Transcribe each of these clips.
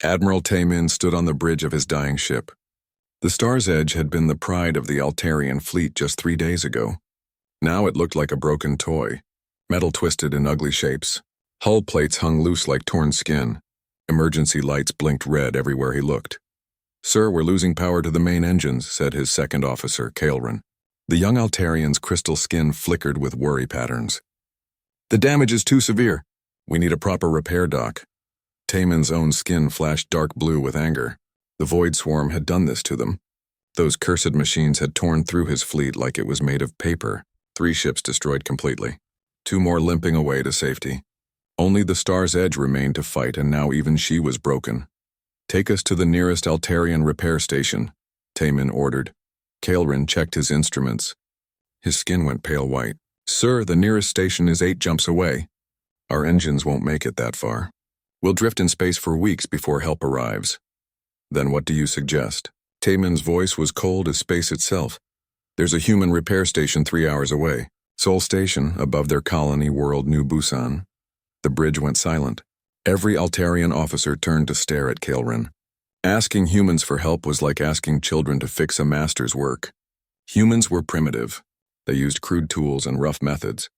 Admiral Taemin stood on the bridge of his dying ship. The Star's Edge had been the pride of the Altarian fleet just 3 days ago. Now it looked like a broken toy, metal twisted in ugly shapes. Hull plates hung loose like torn skin. Emergency lights blinked red everywhere he looked. "Sir, we're losing power to the main engines," said his second officer, Kaelrin. The young Altarian's crystal skin flickered with worry patterns. "The damage is too severe. We need a proper repair dock." Taemin's own skin flashed dark blue with anger. The Void Swarm had done this to them. Those cursed machines had torn through his fleet like it was made of paper. 3 ships destroyed completely. 2 more limping away to safety. Only the Star's Edge remained to fight, and now even she was broken. "Take us to the nearest Altarian repair station," Taemin ordered. Kaelrin checked his instruments. His skin went pale white. "Sir, the nearest station is 8 jumps away. Our engines won't make it that far. We'll drift in space for weeks before help arrives." "Then what do you suggest?" Taemin's voice was cold as space itself. "There's a human repair station 3 hours away. Sol Station, above their colony world New Busan." The bridge went silent. Every Altarian officer turned to stare at Kaelrin. Asking humans for help was like asking children to fix a master's work. Humans were primitive. They used crude tools and rough methods.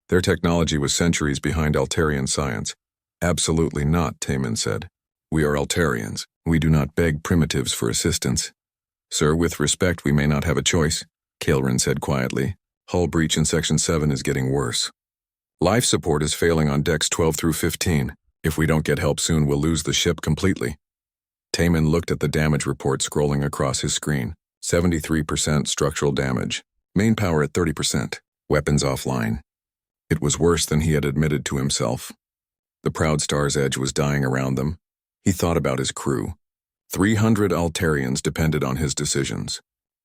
Their technology was centuries behind Altarian science. "Absolutely not," Taemin said. "We are Altarians. We do not beg primitives for assistance." "Sir, with respect, we may not have a choice," Kaelrin said quietly. "Hull breach in Section 7 is getting worse. Life support is failing on decks 12 through 15. If we don't get help soon, we'll lose the ship completely." Taemin looked at the damage report scrolling across his screen. 73% structural damage. Main power at 30%. Weapons offline. It was worse than he had admitted to himself. The proud Star's Edge was dying around them. He thought about his crew. 300 Altarians depended on his decisions.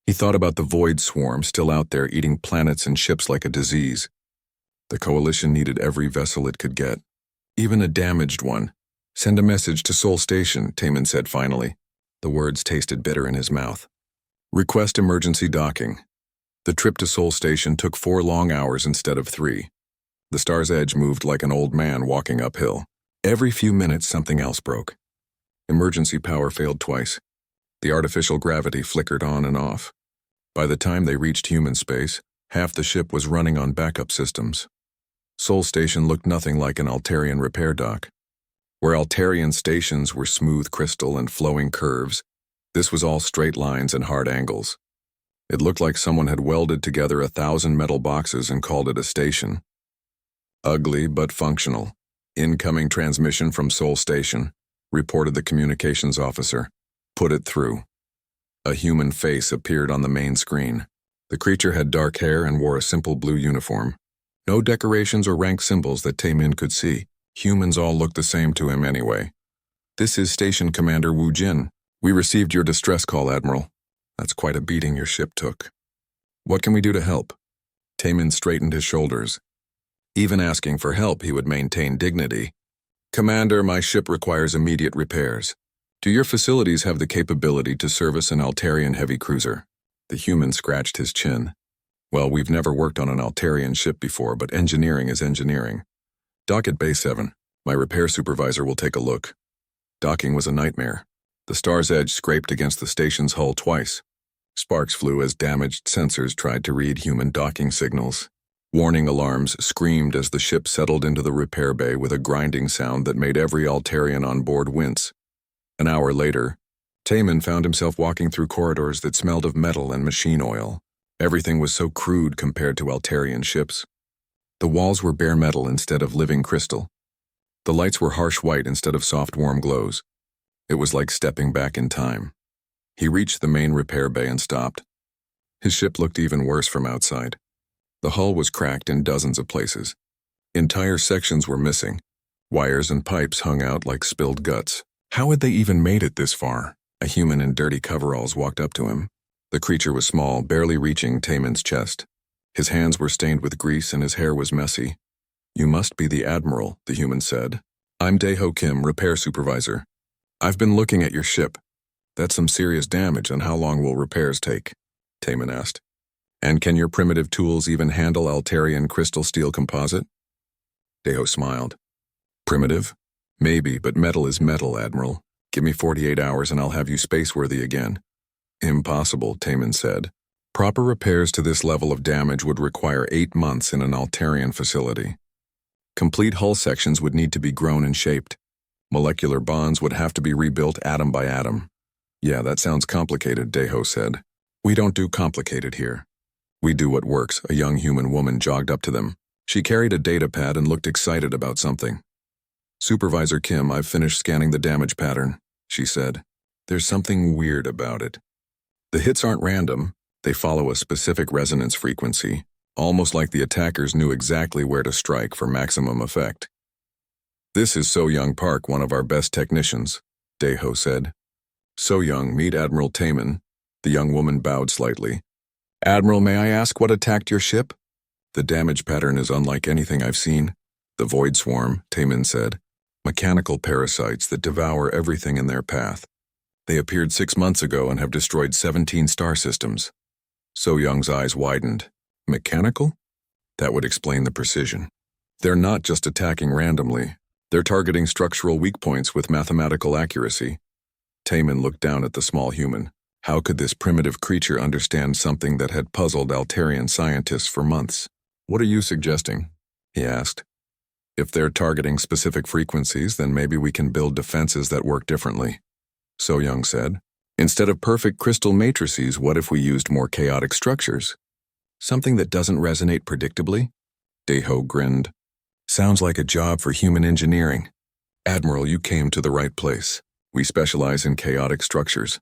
He thought about the Void Swarm still out there eating planets and ships like a disease. The Coalition needed every vessel it could get. Even a damaged one. "Send a message to Sol Station," Taemin said finally. The words tasted bitter in his mouth. "Request emergency docking." The trip to Sol Station took 4 long hours instead of 3. The Star's Edge moved like an old man walking uphill. Every few minutes something else broke. Emergency power failed twice. The artificial gravity flickered on and off. By the time they reached human space, half the ship was running on backup systems. Sol Station looked nothing like an Altarian repair dock. Where Altarian stations were smooth crystal and flowing curves, this was all straight lines and hard angles. It looked like someone had welded together 1,000 metal boxes and called it a station. "Ugly but functional. Incoming transmission from Sol Station," reported the communications officer. "Put it through." A human face appeared on the main screen. The creature had dark hair and wore a simple blue uniform. No decorations or rank symbols that Taemin could see. Humans all looked the same to him anyway. "This is Station Commander Wu Jin. We received your distress call, Admiral. That's quite a beating your ship took. What can we do to help?" Taemin straightened his shoulders. Even asking for help, he would maintain dignity. "Commander, my ship requires immediate repairs. Do your facilities have the capability to service an Altarian heavy cruiser?" The human scratched his chin. "Well, we've never worked on an Altarian ship before, but engineering is engineering. Dock at Bay 7. My repair supervisor will take a look." Docking was a nightmare. The Star's Edge scraped against the station's hull twice. Sparks flew as damaged sensors tried to read human docking signals. Warning alarms screamed as the ship settled into the repair bay with a grinding sound that made every Altarian on board wince. An hour later, Taemin found himself walking through corridors that smelled of metal and machine oil. Everything was so crude compared to Altarian ships. The walls were bare metal instead of living crystal. The lights were harsh white instead of soft warm glows. It was like stepping back in time. He reached the main repair bay and stopped. His ship looked even worse from outside. The hull was cracked in dozens of places. Entire sections were missing. Wires and pipes hung out like spilled guts. How had they even made it this far? A human in dirty coveralls walked up to him. The creature was small, barely reaching Taemin's chest. His hands were stained with grease and his hair was messy. "You must be the Admiral," the human said. "I'm Daeho Kim, repair supervisor. I've been looking at your ship. That's some serious damage, and how long will repairs take?" Taemin asked. "And can your primitive tools even handle Altarian crystal steel composite?" Daeho smiled. "Primitive? Maybe, but metal is metal, Admiral. Give me 48 hours and I'll have you spaceworthy again. Impossible, Taman said. Proper repairs to this level of damage would require 8 months in an Altarian facility. Complete hull sections would need to be grown and shaped. Molecular bonds would have to be rebuilt atom by atom. Yeah, that sounds complicated, Deho said. We don't do complicated here. We do what works. A young human woman jogged up to them. She carried a data pad and looked excited about something. Supervisor Kim, I've finished scanning the damage pattern, she said. There's something weird about it. The hits aren't random. They follow a specific resonance frequency, almost like the attackers knew exactly where to strike for maximum effect. This is So Young Park, one of our best technicians, Deho said. So Young, meet Admiral Taman. The young woman bowed slightly. Admiral, may I ask what attacked your ship? The damage pattern is unlike anything I've seen. The Void Swarm, Taman said. Mechanical parasites that devour everything in their path. They appeared 6 months ago and have destroyed 17 star systems. So Young's eyes widened. Mechanical? That would explain the precision. They're not just attacking randomly. They're targeting structural weak points with mathematical accuracy. Taman looked down at the small human. How could this primitive creature understand something that had puzzled Altarian scientists for months? What are you suggesting? He asked. If they're targeting specific frequencies, then maybe we can build defenses that work differently. So Young said. Instead of perfect crystal matrices, what if we used more chaotic structures? Something that doesn't resonate predictably? Deho grinned. Sounds like a job for human engineering. Admiral, you came to the right place. We specialize in chaotic structures.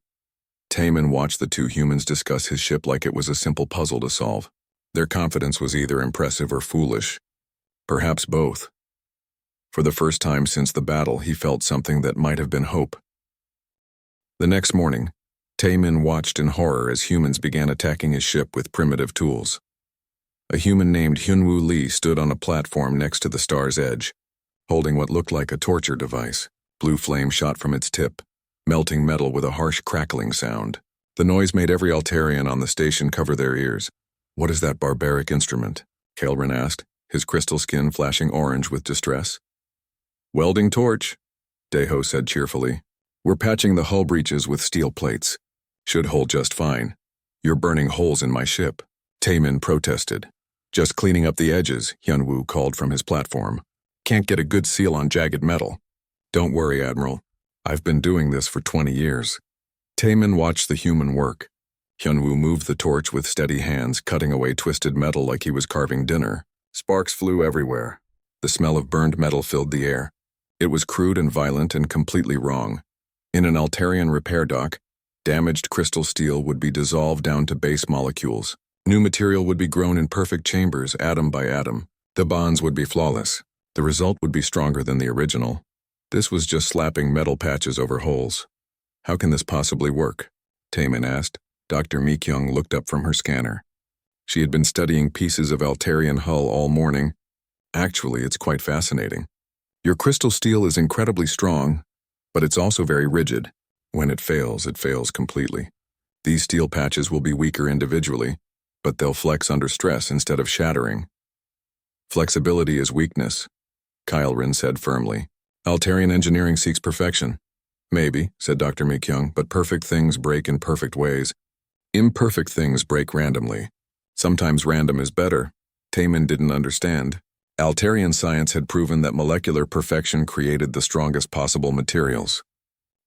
Taman watched the two humans discuss his ship like it was a simple puzzle to solve. Their confidence was either impressive or foolish. Perhaps both. For the first time since the battle, he felt something that might have been hope. The next morning, Taman watched in horror as humans began attacking his ship with primitive tools. A human named Hyunwoo Lee stood on a platform next to the star's edge, holding what looked like a torture device. Blue flame shot from its tip, melting metal with a harsh crackling sound. The noise made every Altarian on the station cover their ears. What is that barbaric instrument? Kaelrin asked, his crystal skin flashing orange with distress. Welding torch, Deho said cheerfully. We're patching the hull breaches with steel plates. Should hold just fine. You're burning holes in my ship. Taman protested. Just cleaning up the edges, Hyunwoo called from his platform. Can't get a good seal on jagged metal. Don't worry, Admiral. I've been doing this for 20 years. Taman watched the human work. Hyunwoo moved the torch with steady hands, cutting away twisted metal like he was carving dinner. Sparks flew everywhere. The smell of burned metal filled the air. It was crude and violent and completely wrong. In an Altarian repair dock, damaged crystal steel would be dissolved down to base molecules. New material would be grown in perfect chambers, atom by atom. The bonds would be flawless. The result would be stronger than the original. This was just slapping metal patches over holes. How can this possibly work? Taman asked. Dr. Mi-kyung looked up from her scanner. She had been studying pieces of Altarian hull all morning. Actually, it's quite fascinating. Your crystal steel is incredibly strong, but it's also very rigid. When it fails completely. These steel patches will be weaker individually, but they'll flex under stress instead of shattering. Flexibility is weakness, Kaelrin said firmly. Altarian engineering seeks perfection. Maybe, said Dr. Mi-kyung, but perfect things break in perfect ways. Imperfect things break randomly. Sometimes random is better. Taman didn't understand. Altarian science had proven that molecular perfection created the strongest possible materials.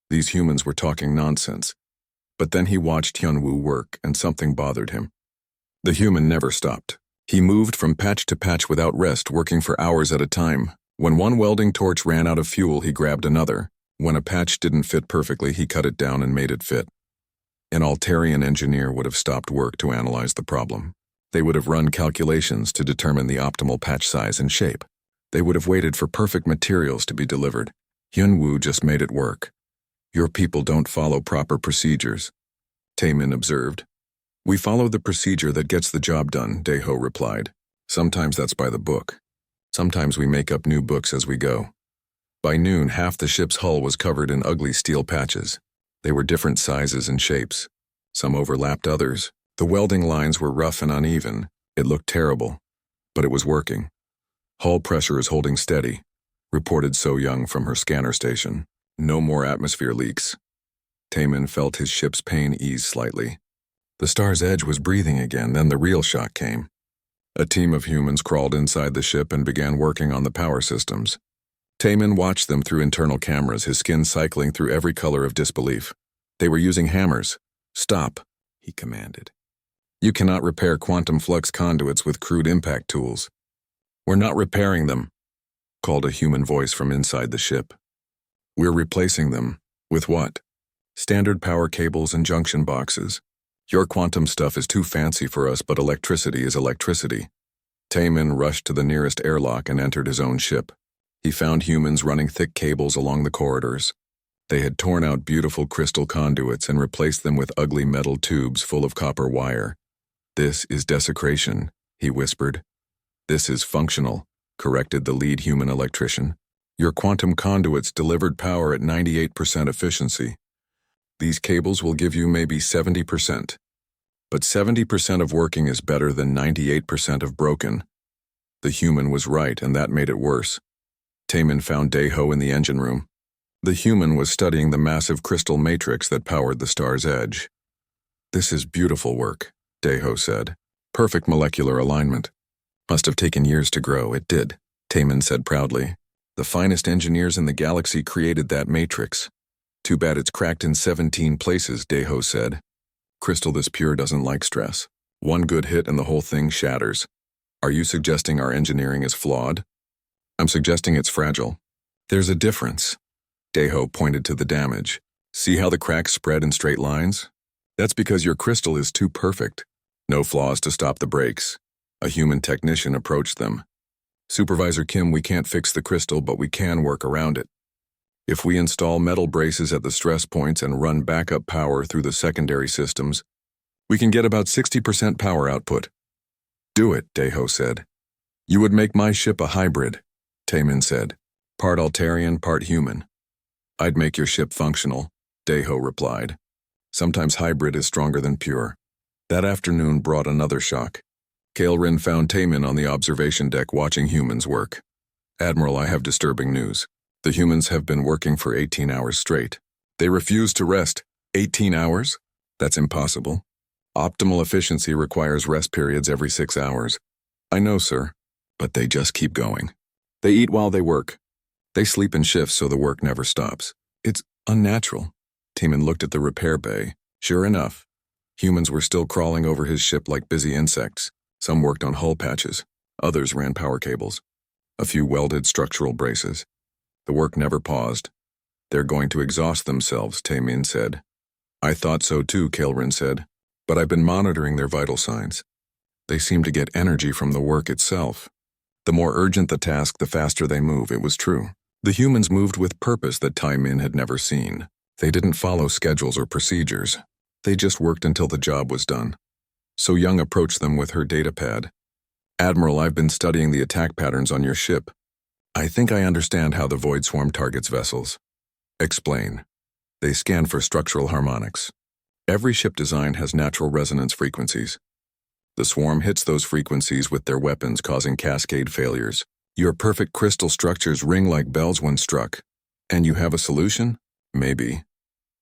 These humans were talking nonsense. But then he watched Hyunwoo work, and something bothered him. The human never stopped. He moved from patch to patch without rest, working for hours at a time. When one welding torch ran out of fuel, he grabbed another. When a patch didn't fit perfectly, he cut it down and made it fit. An Altarian engineer would have stopped work to analyze the problem. They would have run calculations to determine the optimal patch size and shape. They would have waited for perfect materials to be delivered. Hyunwoo just made it work. Your people don't follow proper procedures, Taman observed. We follow the procedure that gets the job done, Deho replied. Sometimes that's by the book. Sometimes we make up new books as we go. By noon, half the ship's hull was covered in ugly steel patches. They were different sizes and shapes. Some overlapped others. The welding lines were rough and uneven. It looked terrible, but it was working. Hull pressure is holding steady, reported So Young from her scanner station. No more atmosphere leaks. Taman felt his ship's pain ease slightly. The Star's Edge was breathing again, then the real shock came. A team of humans crawled inside the ship and began working on the power systems. Taman watched them through internal cameras, his skin cycling through every color of disbelief. They were using hammers. "Stop," he commanded. "You cannot repair quantum flux conduits with crude impact tools." "We're not repairing them," called a human voice from inside the ship. "We're replacing them." "With what?" "Standard power cables and junction boxes. Your quantum stuff is too fancy for us, but electricity is electricity." Taman rushed to the nearest airlock and entered his own ship. He found humans running thick cables along the corridors. They had torn out beautiful crystal conduits and replaced them with ugly metal tubes full of copper wire. "This is desecration," he whispered. "This is functional," corrected the lead human electrician. "Your quantum conduits delivered power at 98% efficiency. These cables will give you maybe 70%. But 70% of working is better than 98% of broken." The human was right, and that made it worse. Taman found Deho in the engine room. The human was studying the massive crystal matrix that powered the Star's Edge. "This is beautiful work," Deho said. "Perfect molecular alignment. Must have taken years to grow." "It did," Taman said proudly. "The finest engineers in the galaxy created that matrix. Too bad it's cracked in 17 places," Deho said. "Crystal this pure doesn't like stress. One good hit and the whole thing shatters." "Are you suggesting our engineering is flawed?" "I'm suggesting it's fragile." "There's a difference." Deho pointed to the damage. "See how the cracks spread in straight lines? That's because your crystal is too perfect. No flaws to stop the breaks." A human technician approached them. "Supervisor Kim, we can't fix the crystal, but we can work around it. If we install metal braces at the stress points and run backup power through the secondary systems, we can get about 60% power output." "Do it," Deho said. "You would make my ship a hybrid," Taman said. "Part Altarian, part human." "I'd make your ship functional," Deho replied. "Sometimes hybrid is stronger than pure." That afternoon brought another shock. Kaelrin found Taman on the observation deck watching humans work. "Admiral, I have disturbing news. The humans have been working for 18 hours straight. They refuse to rest." 18 hours? That's impossible. Optimal efficiency requires rest periods every 6 hours. "I know, sir. But they just keep going. They eat while they work. They sleep in shifts so the work never stops. It's unnatural." Taman looked at the repair bay. Sure enough, humans were still crawling over his ship like busy insects. Some worked on hull patches. Others ran power cables. A few welded structural braces. The work never paused. "They're going to exhaust themselves," Taman said. "I thought so too," Kaelrin said. "But I've been monitoring their vital signs. They seem to get energy from the work itself. The more urgent the task, the faster they move." It was true. The humans moved with purpose that Taman had never seen. They didn't follow schedules or procedures. They just worked until the job was done. So Young approached them with her datapad. "Admiral, I've been studying the attack patterns on your ship. I think I understand how the Void Swarm targets vessels." "Explain." "They scan for structural harmonics. Every ship design has natural resonance frequencies. The swarm hits those frequencies with their weapons, causing cascade failures. Your perfect crystal structures ring like bells when struck. And you have a solution? Maybe.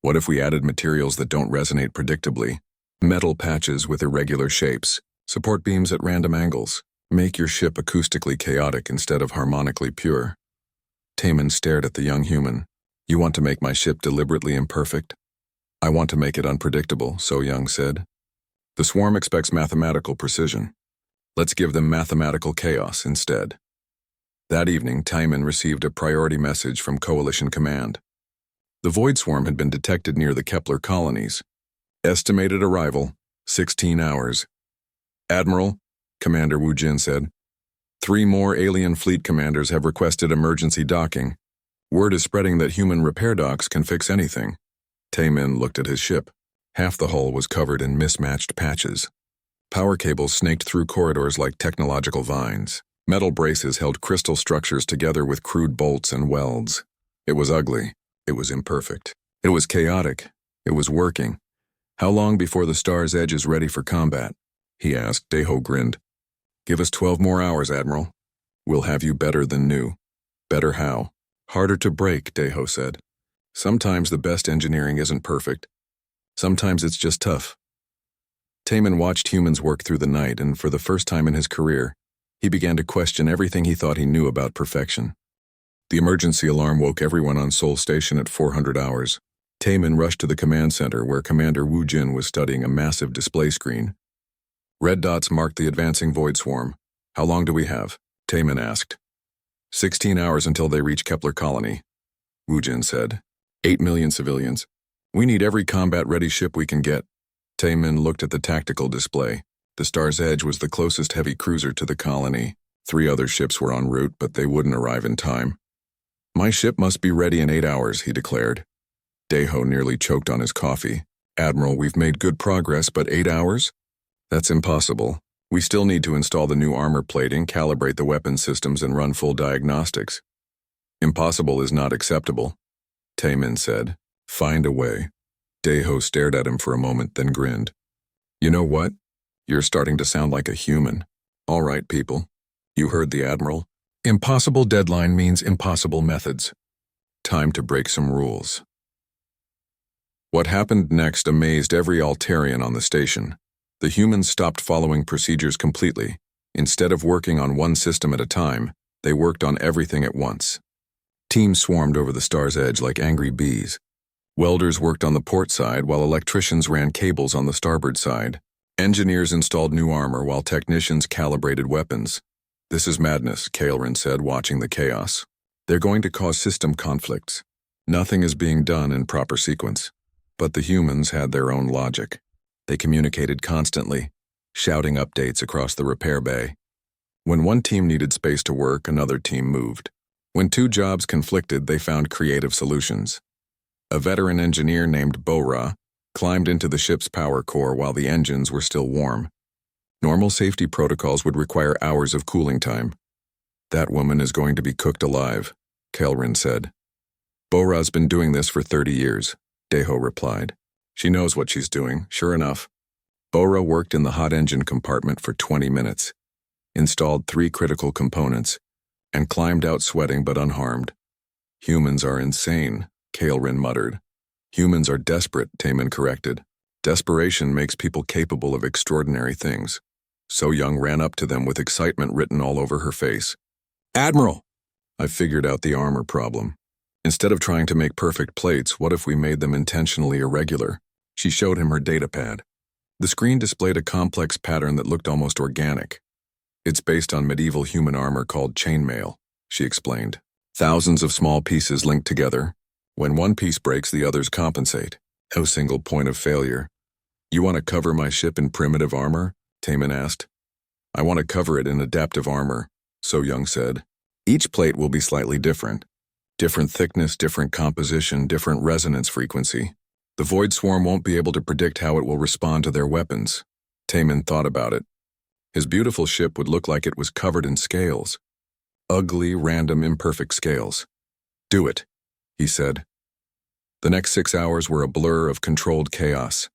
What if we added materials that don't resonate predictably? Metal patches with irregular shapes, support beams at random angles. Make your ship acoustically chaotic instead of harmonically pure." Taman stared at the young human. "You want to make my ship deliberately imperfect?" "I want to make it unpredictable," So Young said. "The swarm expects mathematical precision. Let's give them mathematical chaos instead." That evening, Taman received a priority message from Coalition Command. The Void Swarm had been detected near the Kepler colonies. Estimated arrival, 16 hours. "Admiral," Commander Wu Jin said, 3 more alien fleet commanders have requested emergency docking. Word is spreading that human repair docks can fix anything." Taman looked at his ship. Half the hull was covered in mismatched patches. Power cables snaked through corridors like technological vines. Metal braces held crystal structures together with crude bolts and welds. It was ugly. It was imperfect. It was chaotic. It was working. "How long before the Star's Edge is ready for combat?" he asked. Deho grinned. "Give us 12 more hours, Admiral. We'll have you better than new." "Better how?" "Harder to break," Deho said. Sometimes the best engineering isn't perfect. Sometimes it's just tough. Taman watched humans work through the night, and for the first time in his career, he began to question everything he thought he knew about perfection. The emergency alarm woke everyone on Seoul Station at 400 hours. Taman rushed to the command center where Commander Woo Jin was studying a massive display screen. Red dots marked the advancing void swarm. How long do we have? Taman asked. 16 hours until they reach Kepler Colony, Woo Jin said. 8 million civilians. We need every combat-ready ship we can get. Taman looked at the tactical display. The Star's Edge was the closest heavy cruiser to the colony. 3 other ships were en route, but they wouldn't arrive in time. My ship must be ready in 8 hours, he declared. Daeho nearly choked on his coffee. Admiral, we've made good progress, but 8 hours? That's impossible. We still need to install the new armor plating, calibrate the weapon systems, and run full diagnostics. Impossible is not acceptable, Taman said. Find a way. Daeho stared at him for a moment, then grinned. You know what? You're starting to sound like a human. All right, people. You heard the Admiral. Impossible deadline means impossible methods. Time to break some rules. What happened next amazed every Altarian on the station. The humans stopped following procedures completely. Instead of working on one system at a time, they worked on everything at once. Teams swarmed over the Star's Edge like angry bees. Welders worked on the port side while electricians ran cables on the starboard side. Engineers installed new armor while technicians calibrated weapons. This is madness, Kaelrin said, watching the chaos. They're going to cause system conflicts. Nothing is being done in proper sequence. But the humans had their own logic. They communicated constantly, shouting updates across the repair bay. When one team needed space to work, another team moved. When 2 jobs conflicted, they found creative solutions. A veteran engineer named Bo-Ra climbed into the ship's power core while the engines were still warm. Normal safety protocols would require hours of cooling time. That woman is going to be cooked alive, Kaelrin said. Bo-Ra's been doing this for 30 years, Daeho replied. She knows what she's doing, sure enough. Bo-Ra worked in the hot engine compartment for 20 minutes, installed 3 critical components, and climbed out sweating but unharmed. Humans are insane, Kaelrin muttered. Humans are desperate, Taman corrected. Desperation makes people capable of extraordinary things. So Young ran up to them with excitement written all over her face. Admiral! I figured out the armor problem. Instead of trying to make perfect plates, what if we made them intentionally irregular? She showed him her datapad. The screen displayed a complex pattern that looked almost organic. It's based on medieval human armor called chainmail, she explained. Thousands of small pieces linked together. When one piece breaks, the others compensate. No single point of failure. You want to cover my ship in primitive armor? Taman asked. I want to cover it in adaptive armor, So Young said. Each plate will be slightly different. Different thickness, different composition, different resonance frequency. The Void Swarm won't be able to predict how it will respond to their weapons. Taman thought about it. His beautiful ship would look like it was covered in scales. Ugly, random, imperfect scales. Do it, he said. The next 6 hours were a blur of controlled chaos.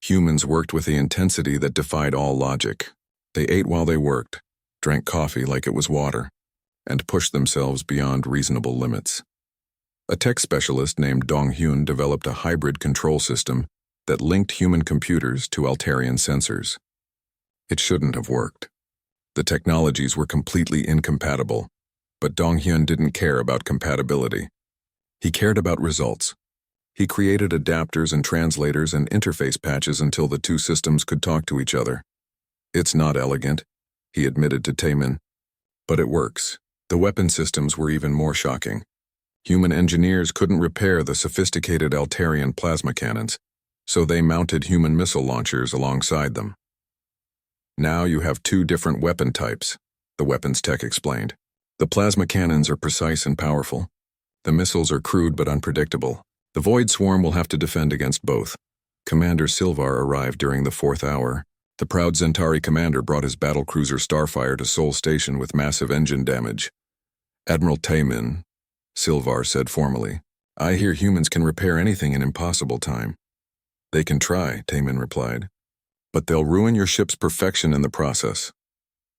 Humans worked with the intensity that defied all logic. They ate while they worked, drank coffee like it was water, and pushed themselves beyond reasonable limits. A tech specialist named Dong-Hyun developed a hybrid control system that linked human computers to Altarian sensors. It shouldn't have worked. The technologies were completely incompatible, but Dong-Hyun didn't care about compatibility. He cared about results. He created adapters and translators and interface patches until the 2 systems could talk to each other. It's not elegant, he admitted to Taman, but it works. The weapon systems were even more shocking. Human engineers couldn't repair the sophisticated Altarian plasma cannons, so they mounted human missile launchers alongside them. Now you have 2 different weapon types, the weapons tech explained. The plasma cannons are precise and powerful. The missiles are crude but unpredictable. The Void Swarm will have to defend against both. Commander Silvar arrived during the 4th hour. The proud Zentari commander brought his battlecruiser Starfire to Seoul Station with massive engine damage. Admiral Taman, Silvar said formally, I hear humans can repair anything in impossible time. They can try, Taman replied, but they'll ruin your ship's perfection in the process.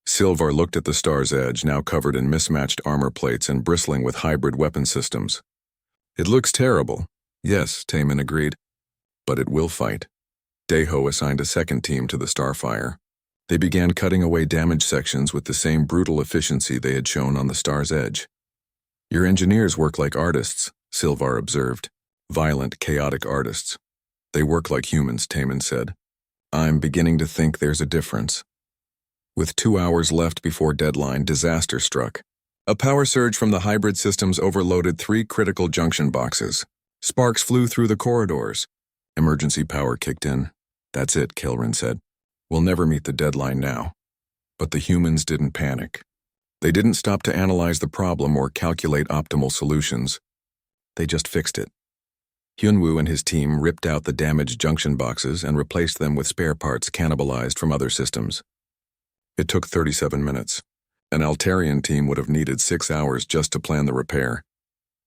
Silvar looked at the Star's Edge, now covered in mismatched armor plates and bristling with hybrid weapon systems. It looks terrible. Yes, Taman agreed. But it will fight. Deho assigned a second team to the Starfire. They began cutting away damaged sections with the same brutal efficiency they had shown on the Star's Edge. Your engineers work like artists, Silvar observed. Violent, chaotic artists. They work like humans, Taman said. I'm beginning to think there's a difference. With 2 hours left before deadline, disaster struck. A power surge from the hybrid systems overloaded 3 critical junction boxes. Sparks flew through the corridors. Emergency power kicked in. That's it, Kilrin said. We'll never meet the deadline now. But the humans didn't panic. They didn't stop to analyze the problem or calculate optimal solutions. They just fixed it. Hyunwoo and his team ripped out the damaged junction boxes and replaced them with spare parts cannibalized from other systems. It took 37 minutes. An Altarian team would have needed 6 hours just to plan the repair.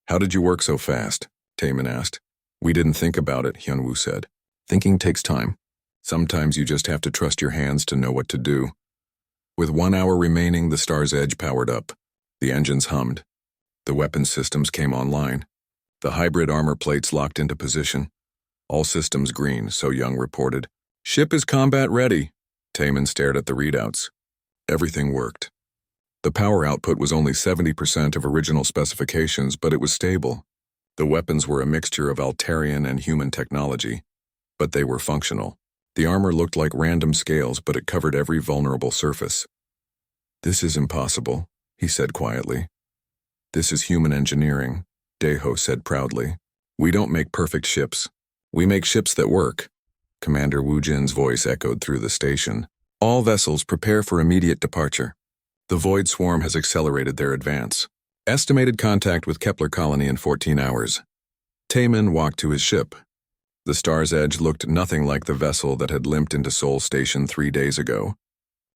How did you work so fast? Taman asked. We didn't think about it, Hyunwoo said. Thinking takes time. Sometimes you just have to trust your hands to know what to do. With 1 hour remaining, the Star's Edge powered up. The engines hummed. The weapons systems came online. The hybrid armor plates locked into position. All systems green, So Young reported. Ship is combat ready. Taman stared at the readouts. Everything worked. The power output was only 70% of original specifications, but it was stable. The weapons were a mixture of Altarian and human technology, but they were functional. The armor looked like random scales, but it covered every vulnerable surface. This is impossible, he said quietly. This is human engineering, Deho said proudly. We don't make perfect ships. We make ships that work. Commander Woojin's voice echoed through the station. All vessels prepare for immediate departure. The Void Swarm has accelerated their advance. Estimated contact with Kepler Colony in 14 hours. Taman walked to his ship. The Star's Edge looked nothing like the vessel that had limped into Sol Station 3 days ago.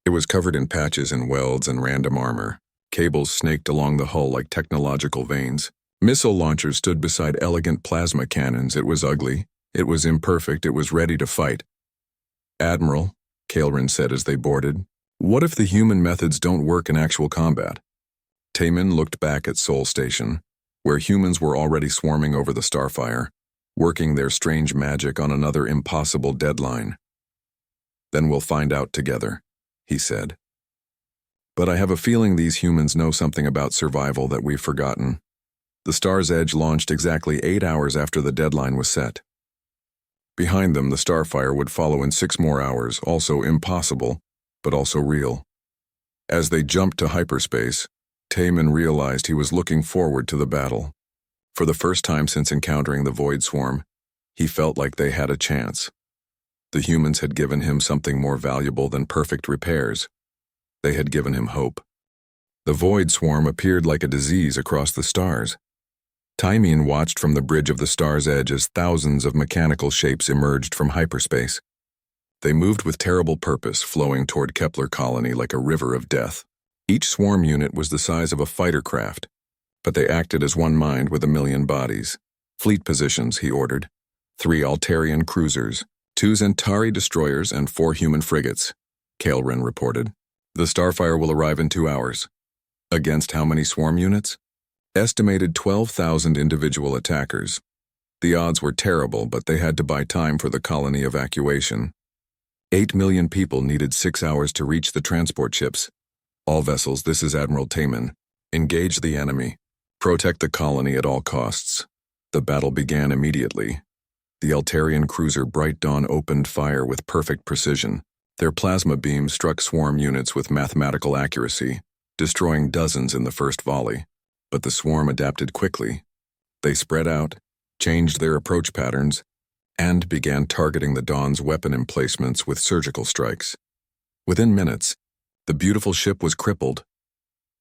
It was covered in patches and welds and random armor. Cables snaked along the hull like technological veins. Missile launchers stood beside elegant plasma cannons. It was ugly. It was imperfect. It was ready to fight. Admiral, Kaelrin said as they boarded, what if the human methods don't work in actual combat? Taman looked back at Sol Station, where humans were already swarming over the Starfire, working their strange magic on another impossible deadline. Then we'll find out together, he said. But I have a feeling these humans know something about survival that we've forgotten. The Star's Edge launched exactly 8 hours after the deadline was set. Behind them, the Starfire would follow in 6 more hours, also impossible, but also real. As they jumped to hyperspace, Taman realized he was looking forward to the battle. For the first time since encountering the Void Swarm, he felt like they had a chance. The humans had given him something more valuable than perfect repairs. They had given him hope. The Void Swarm appeared like a disease across the stars. Tymeen watched from the bridge of the Star's Edge as thousands of mechanical shapes emerged from hyperspace. They moved with terrible purpose, flowing toward Kepler Colony like a river of death. Each swarm unit was the size of a fighter craft, but they acted as one mind with 1,000,000 bodies. Fleet positions, he ordered. 3 Altarian cruisers, 2 Centauri destroyers, and 4 human frigates, Kaelrin reported. The Starfire will arrive in 2 hours. Against how many swarm units? Estimated 12,000 individual attackers. The odds were terrible, but they had to buy time for the colony evacuation. 8 million people needed 6 hours to reach the transport ships. All vessels, this is Admiral Taman. Engage the enemy. Protect the colony at all costs. The battle began immediately. The Altarian cruiser Bright Dawn opened fire with perfect precision. Their plasma beams struck swarm units with mathematical accuracy, destroying dozens in the first volley. But the swarm adapted quickly. They spread out, changed their approach patterns, and began targeting the Dawn's weapon emplacements with surgical strikes. Within minutes, the beautiful ship was crippled.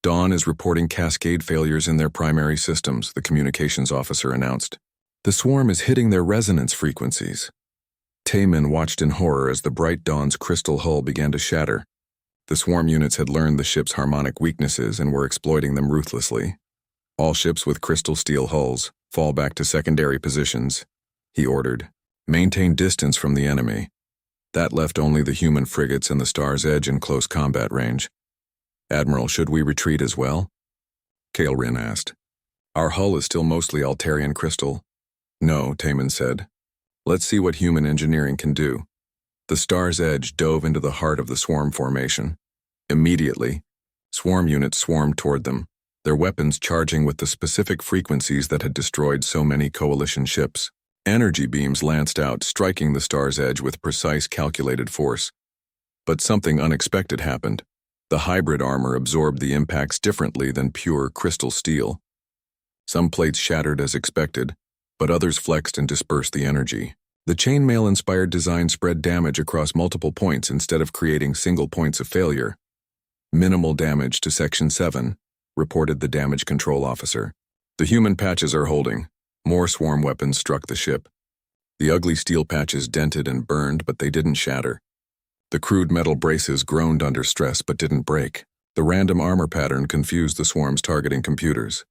Dawn is reporting cascade failures in their primary systems, the communications officer announced. The swarm is hitting their resonance frequencies. Taman watched in horror as the Bright Dawn's crystal hull began to shatter. The swarm units had learned the ship's harmonic weaknesses and were exploiting them ruthlessly. All ships with crystal steel hulls, fall back to secondary positions, he ordered. Maintain distance from the enemy. That left only the human frigates and the Star's Edge in close combat range. Admiral, should we retreat as well? Kaelrin asked. Our hull is still mostly Altarian crystal. No, Taman said. Let's see what human engineering can do. The Star's Edge dove into the heart of the swarm formation. Immediately, swarm units swarmed toward them, their weapons charging with the specific frequencies that had destroyed so many coalition ships. Energy beams lanced out, striking the Star's Edge with precise calculated force. But something unexpected happened. The hybrid armor absorbed the impacts differently than pure crystal steel. Some plates shattered as expected, but others flexed and dispersed the energy. The chainmail-inspired design spread damage across multiple points instead of creating single points of failure. Minimal damage to Section 7, reported the damage control officer. The human patches are holding. More swarm weapons struck the ship. The ugly steel patches dented and burned, but they didn't shatter. The crude metal braces groaned under stress but didn't break. The random armor pattern confused the swarm's targeting computers.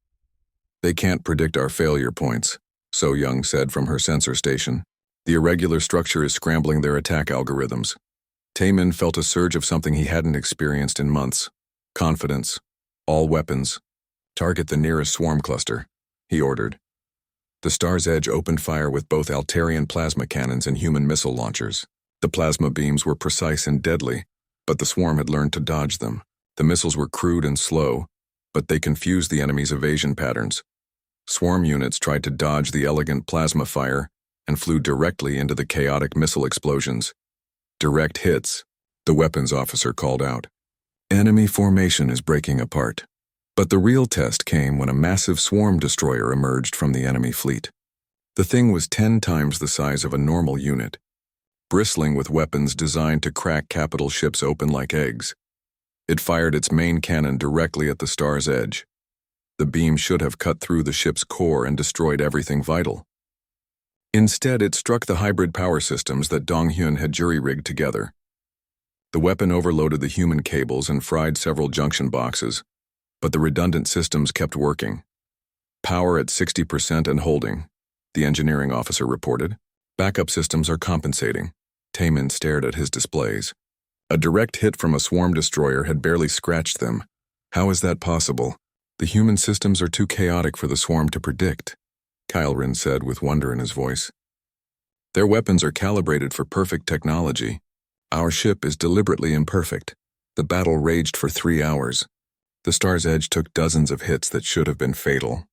They can't predict our failure points, So Young said from her sensor station. The irregular structure is scrambling their attack algorithms. Taman felt a surge of something he hadn't experienced in months. Confidence. All weapons. Target the nearest swarm cluster, he ordered. The Star's Edge opened fire with both Altarian plasma cannons and human missile launchers. The plasma beams were precise and deadly, but the swarm had learned to dodge them. The missiles were crude and slow, but they confused the enemy's evasion patterns. Swarm units tried to dodge the elegant plasma fire and flew directly into the chaotic missile explosions. Direct hits, the weapons officer called out. Enemy formation is breaking apart. But the real test came when a massive swarm destroyer emerged from the enemy fleet. The thing was 10 times the size of a normal unit, bristling with weapons designed to crack capital ships open like eggs. It fired its main cannon directly at the Star's Edge. The beam should have cut through the ship's core and destroyed everything vital. Instead, it struck the hybrid power systems that Dong-hyun had jury-rigged together. The weapon overloaded the human cables and fried several junction boxes, but the redundant systems kept working. Power at 60% and holding, the engineering officer reported. Backup systems are compensating. Taman stared at his displays. A direct hit from a swarm destroyer had barely scratched them. How is that possible? The human systems are too chaotic for the swarm to predict, Kylrin said with wonder in his voice. Their weapons are calibrated for perfect technology. Our ship is deliberately imperfect. The battle raged for 3 hours. The Star's Edge took dozens of hits that should have been fatal.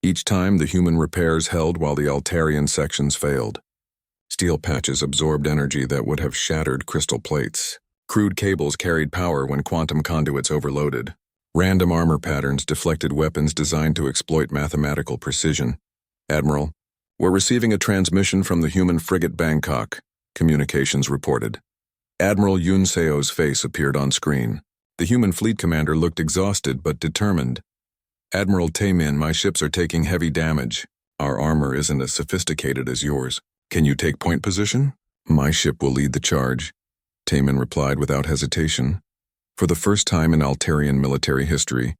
Each time, the human repairs held while the Altarian sections failed. Steel patches absorbed energy that would have shattered crystal plates. Crude cables carried power when quantum conduits overloaded. Random armor patterns deflected weapons designed to exploit mathematical precision. Admiral, we're receiving a transmission from the human frigate Bangkok, communications reported. Admiral Yoon Seo's face appeared on screen. The human fleet commander looked exhausted but determined. Admiral Taemin, my ships are taking heavy damage. Our armor isn't as sophisticated as yours. Can you take point position? My ship will lead the charge, Taemin replied without hesitation. For the first time in Altarian military history,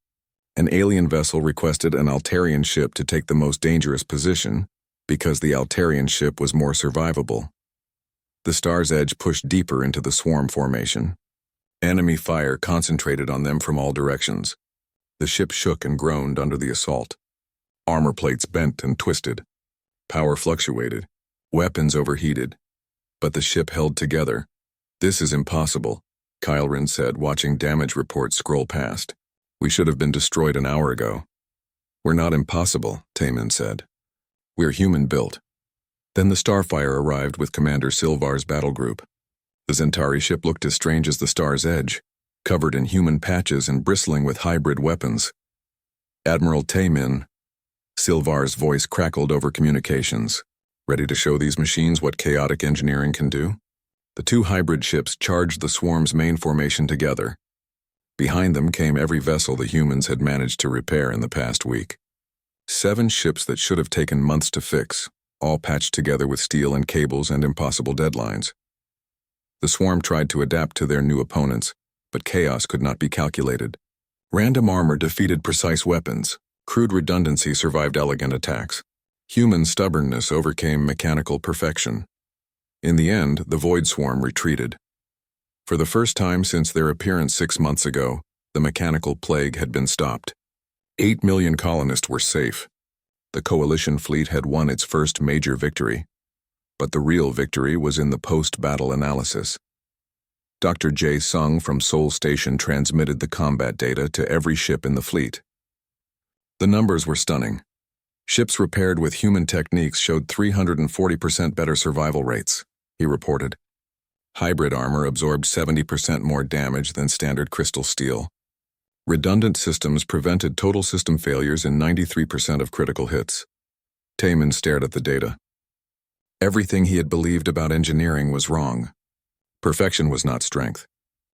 an alien vessel requested an Altarian ship to take the most dangerous position because the Altarian ship was more survivable. The Star's Edge pushed deeper into the swarm formation. Enemy fire concentrated on them from all directions. The ship shook and groaned under the assault. Armor plates bent and twisted. Power fluctuated. Weapons overheated. But the ship held together. This is impossible, Kylrin said, watching damage reports scroll past. We should have been destroyed an hour ago. We're not impossible, Taemin said. We're human-built. Then the Starfire arrived with Commander Silvar's battle group. The Zentari ship looked as strange as the Star's Edge, covered in human patches and bristling with hybrid weapons. Admiral Taemin, Silvar's voice crackled over communications. Ready to show these machines what chaotic engineering can do? The 2 hybrid ships charged the swarm's main formation together. Behind them came every vessel the humans had managed to repair in the past week. 7 ships that should have taken months to fix, all patched together with steel and cables and impossible deadlines. The swarm tried to adapt to their new opponents, but chaos could not be calculated. Random armor defeated precise weapons. Crude redundancy survived elegant attacks. Human stubbornness overcame mechanical perfection. In the end, the Void Swarm retreated. For the first time since their appearance 6 months ago, the mechanical plague had been stopped. 8 million colonists were safe. The coalition fleet had won its first major victory. But the real victory was in the post-battle analysis. Dr. Jae Sung from Seoul Station transmitted the combat data to every ship in the fleet. The numbers were stunning. Ships repaired with human techniques showed 340% better survival rates, he reported. Hybrid armor absorbed 70% more damage than standard crystal steel. Redundant systems prevented total system failures in 93% of critical hits. Taemin stared at the data. Everything he had believed about engineering was wrong. Perfection was not strength.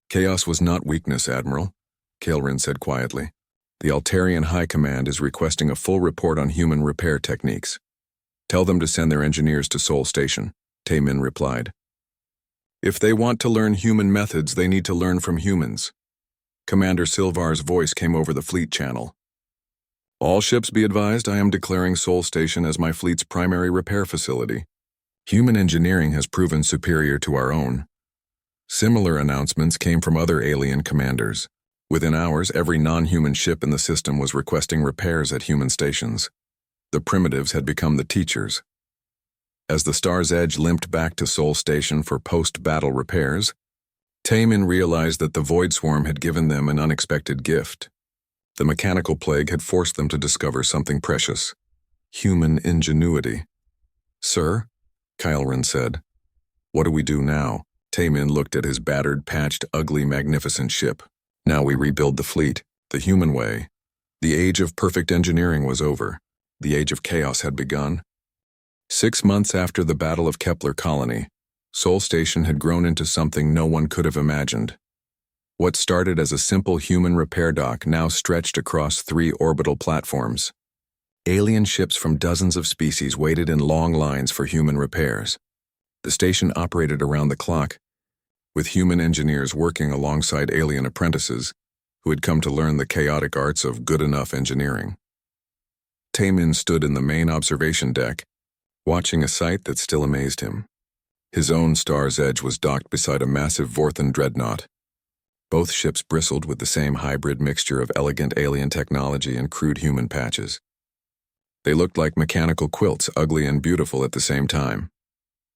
Chaos was not weakness, Admiral, Kaelrin said quietly. The Altarian High Command is requesting a full report on human repair techniques. Tell them to send their engineers to Seoul Station, Taemin replied. If they want to learn human methods, they need to learn from humans. Commander Silvar's voice came over the fleet channel. All ships be advised, I am declaring Seoul Station as my fleet's primary repair facility. Human engineering has proven superior to our own. Similar announcements came from other alien commanders. Within hours, every non-human ship in the system was requesting repairs at human stations. The primitives had become the teachers. As the Star's Edge limped back to Seoul Station for post-battle repairs, Taemin realized that the Void Swarm had given them an unexpected gift. The mechanical plague had forced them to discover something precious. Human ingenuity. Sir, Kaelrin said. What do we do now? Taemin looked at his battered, patched, ugly, magnificent ship. Now we rebuild the fleet, the human way. The age of perfect engineering was over. The age of chaos had begun. 6 months after the Battle of Kepler Colony, Seoul Station had grown into something no one could have imagined. What started as a simple human repair dock now stretched across 3 orbital platforms. Alien ships from dozens of species waited in long lines for human repairs. The station operated around the clock, with human engineers working alongside alien apprentices who had come to learn the chaotic arts of good-enough engineering. Taemin stood in the main observation deck, watching a sight that still amazed him. His own Star's Edge was docked beside a massive Vorthan dreadnought. Both ships bristled with the same hybrid mixture of elegant alien technology and crude human patches. They looked like mechanical quilts, ugly and beautiful at the same time.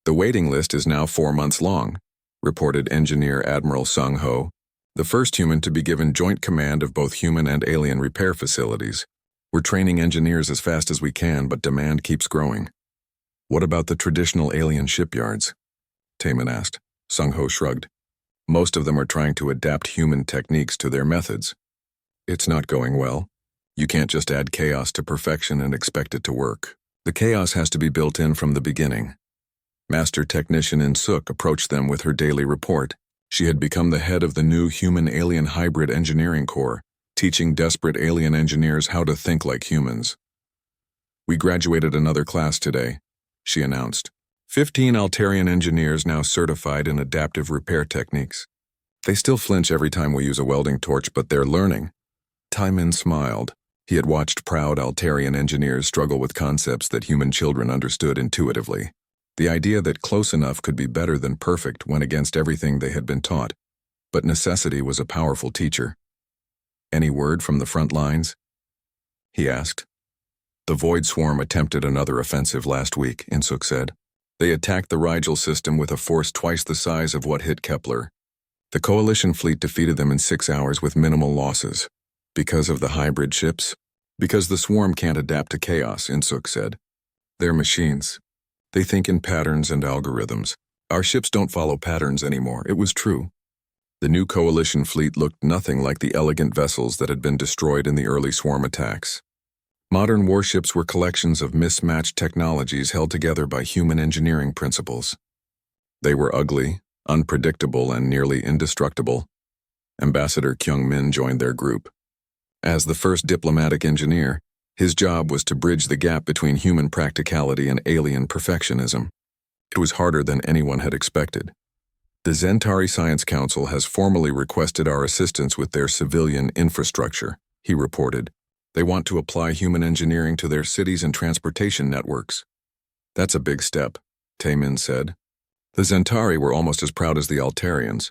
The waiting list is now 4 months long, reported Engineer Admiral Sung Ho, the first human to be given joint command of both human and alien repair facilities. We're training engineers as fast as we can, but demand keeps growing. What about the traditional alien shipyards? Taemin asked. Sung Ho shrugged. Most of them are trying to adapt human techniques to their methods. It's not going well. You can't just add chaos to perfection and expect it to work. The chaos has to be built in from the beginning. Master Technician In Suk approached them with her daily report. She had become the head of the new Human-Alien Hybrid Engineering Corps, teaching desperate alien engineers how to think like humans. We graduated another class today, she announced. 15 Altarian engineers now certified in adaptive repair techniques. They still flinch every time we use a welding torch, but they're learning. Taemin smiled. He had watched proud Altarian engineers struggle with concepts that human children understood intuitively. The idea that close enough could be better than perfect went against everything they had been taught, but necessity was a powerful teacher. Any word from the front lines? He asked. The Void Swarm attempted another offensive last week, In Suk said. They attacked the Rigel system with a force twice the size of what hit Kepler. The Coalition fleet defeated them in 6 hours with minimal losses. Because of the hybrid ships? Because the swarm can't adapt to chaos, In Suk said. They're machines. They think in patterns and algorithms. Our ships don't follow patterns anymore. It was true. The new Coalition fleet looked nothing like the elegant vessels that had been destroyed in the early swarm attacks. Modern warships were collections of mismatched technologies held together by human engineering principles. They were ugly, unpredictable, and nearly indestructible. Ambassador Kyung-min joined their group. As the first diplomatic engineer, his job was to bridge the gap between human practicality and alien perfectionism. It was harder than anyone had expected. The Zentari Science Council has formally requested our assistance with their civilian infrastructure, he reported. They want to apply human engineering to their cities and transportation networks. That's a big step, Taemin said. The Zentari were almost as proud as the Altarians.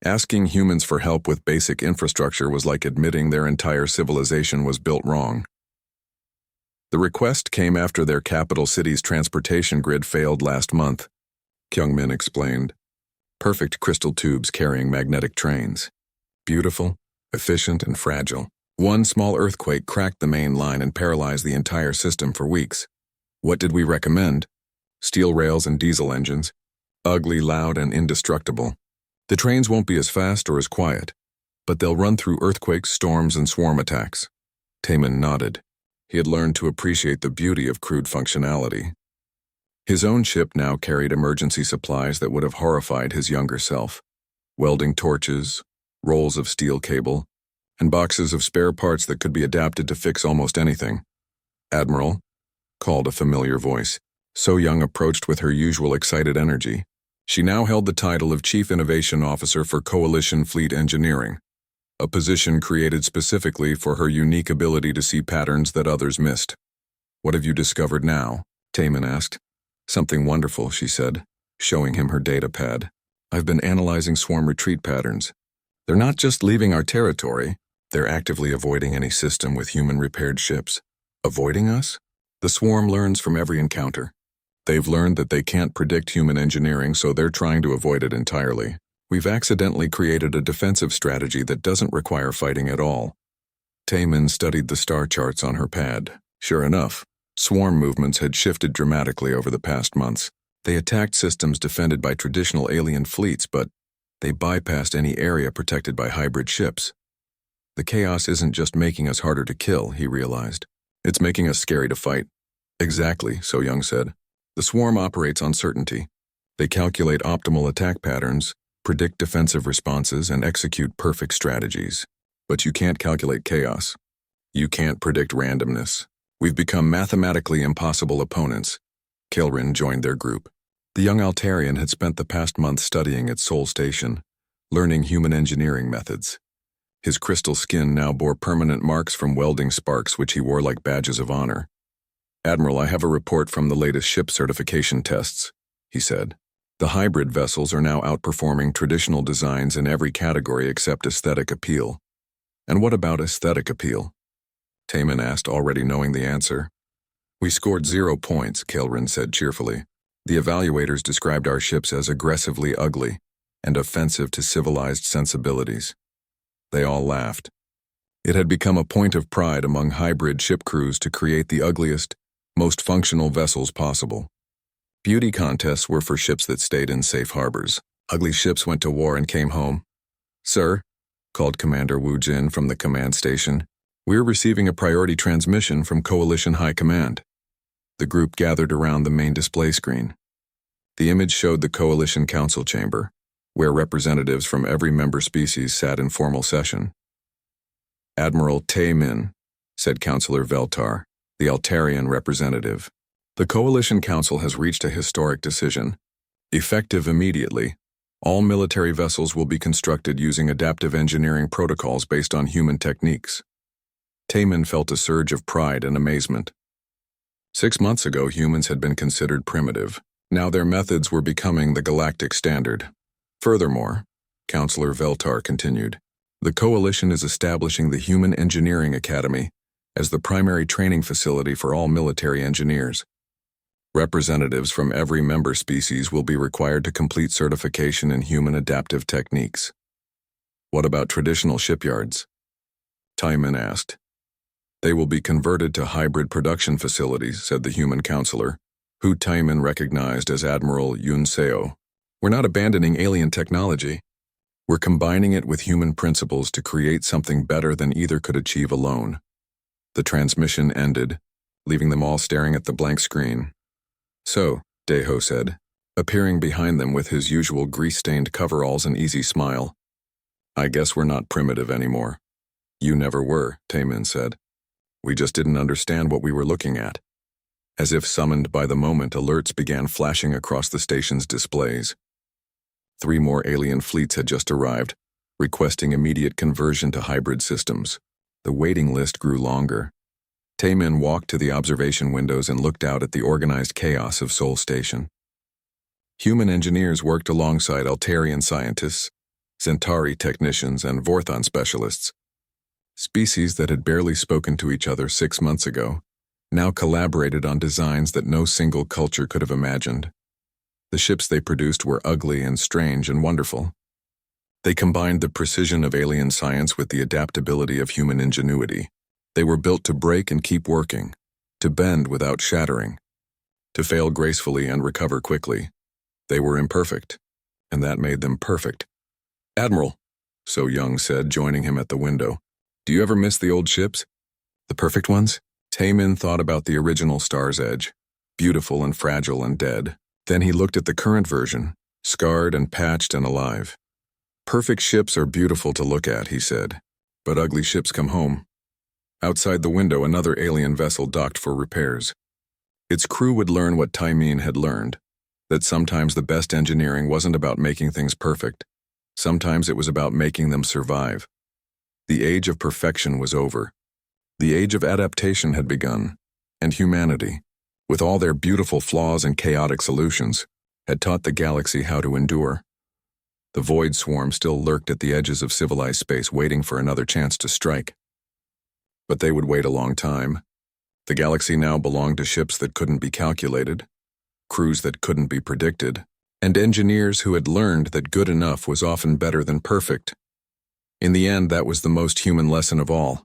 Asking humans for help with basic infrastructure was like admitting their entire civilization was built wrong. The request came after their capital city's transportation grid failed last month, Kyungmin explained. Perfect crystal tubes carrying magnetic trains. Beautiful, efficient, and fragile. One small earthquake cracked the main line and paralyzed the entire system for weeks. What did we recommend? Steel rails and diesel engines. Ugly, loud, and indestructible. The trains won't be as fast or as quiet, but they'll run through earthquakes, storms, and swarm attacks. Taemin nodded. He had learned to appreciate the beauty of crude functionality. His own ship now carried emergency supplies that would have horrified his younger self. Welding torches, rolls of steel cable, and boxes of spare parts that could be adapted to fix almost anything. "Admiral," called a familiar voice. So Young approached with her usual excited energy. She now held the title of Chief Innovation Officer for Coalition Fleet Engineering, a position created specifically for her unique ability to see patterns that others missed. "What have you discovered now?" Taemin asked. "Something wonderful," she said, showing him her data pad. "I've been analyzing swarm retreat patterns. They're not just leaving our territory, they're actively avoiding any system with human-repaired ships." "Avoiding us?" "The swarm learns from every encounter. They've learned that they can't predict human engineering, so they're trying to avoid it entirely. We've accidentally created a defensive strategy that doesn't require fighting at all." Taemin studied the star charts on her pad. Sure enough, swarm movements had shifted dramatically over the past months. They attacked systems defended by traditional alien fleets, but they bypassed any area protected by hybrid ships. The chaos isn't just making us harder to kill, he realized. It's making us scary to fight. Exactly, So Young said. The swarm operates on certainty. They calculate optimal attack patterns, predict defensive responses, and execute perfect strategies. But you can't calculate chaos. You can't predict randomness. We've become mathematically impossible opponents. Kilrin joined their group. The young Altarian had spent the past month studying at Sol Station, learning human engineering methods. His crystal skin now bore permanent marks from welding sparks which he wore like badges of honor. "Admiral, I have a report from the latest ship certification tests," he said. "The hybrid vessels are now outperforming traditional designs in every category except aesthetic appeal." "And what about aesthetic appeal?" Taemin asked, already knowing the answer. "We scored 0 points, Kilrin said cheerfully. The evaluators described our ships as aggressively ugly and offensive to civilized sensibilities." They all laughed. It had become a point of pride among hybrid ship crews to create the ugliest, most functional vessels possible. Beauty contests were for ships that stayed in safe harbors. Ugly ships went to war and came home. "Sir," called Commander Wu Jin from the command station, "we're receiving a priority transmission from Coalition High Command." The group gathered around the main display screen. The image showed the Coalition Council Chamber, where representatives from every member species sat in formal session. "Admiral Taemin," said Councillor Veltar, the Altarian representative. "The Coalition Council has reached a historic decision. Effective immediately, all military vessels will be constructed using adaptive engineering protocols based on human techniques." Taemin felt a surge of pride and amazement. 6 months ago, humans had been considered primitive. Now their methods were becoming the galactic standard. Furthermore, Councillor Veltar continued, the Coalition is establishing the Human Engineering Academy as the primary training facility for all military engineers. Representatives from every member species will be required to complete certification in human adaptive techniques. "What about traditional shipyards?" Taemin asked. "They will be converted to hybrid production facilities," said the human counselor, who Taemin recognized as Admiral Yun Seo. "We're not abandoning alien technology. We're combining it with human principles to create something better than either could achieve alone." The transmission ended, leaving them all staring at the blank screen. "So," Daeho said, appearing behind them with his usual grease-stained coveralls and easy smile, "I guess we're not primitive anymore." "You never were," Taemin said. "We just didn't understand what we were looking at." As if summoned by the moment, alerts began flashing across the station's displays. 3 more alien fleets had just arrived, requesting immediate conversion to hybrid systems. The waiting list grew longer. Taemin walked to the observation windows and looked out at the organized chaos of Sol Station. Human engineers worked alongside Altarian scientists, Centauri technicians, and Vorthon specialists. Species that had barely spoken to each other 6 months ago now collaborated on designs that no single culture could have imagined. The ships they produced were ugly and strange and wonderful. They combined the precision of alien science with the adaptability of human ingenuity. They were built to break and keep working, to bend without shattering, to fail gracefully and recover quickly. They were imperfect, and that made them perfect. "Admiral," So Young said, joining him at the window, "do you ever miss the old ships? The perfect ones?" Taemin thought about the original Star's Edge, beautiful and fragile and dead. Then he looked at the current version, scarred and patched and alive. "Perfect ships are beautiful to look at," he said, "but ugly ships come home." Outside the window, another alien vessel docked for repairs. Its crew would learn what Taemin had learned, that sometimes the best engineering wasn't about making things perfect. Sometimes it was about making them survive. The age of perfection was over. The age of adaptation had begun, and humanity, with all their beautiful flaws and chaotic solutions, had taught the galaxy how to endure. The void swarm still lurked at the edges of civilized space, waiting for another chance to strike. But they would wait a long time. The galaxy now belonged to ships that couldn't be calculated, crews that couldn't be predicted, and engineers who had learned that good enough was often better than perfect. In the end, that was the most human lesson of all.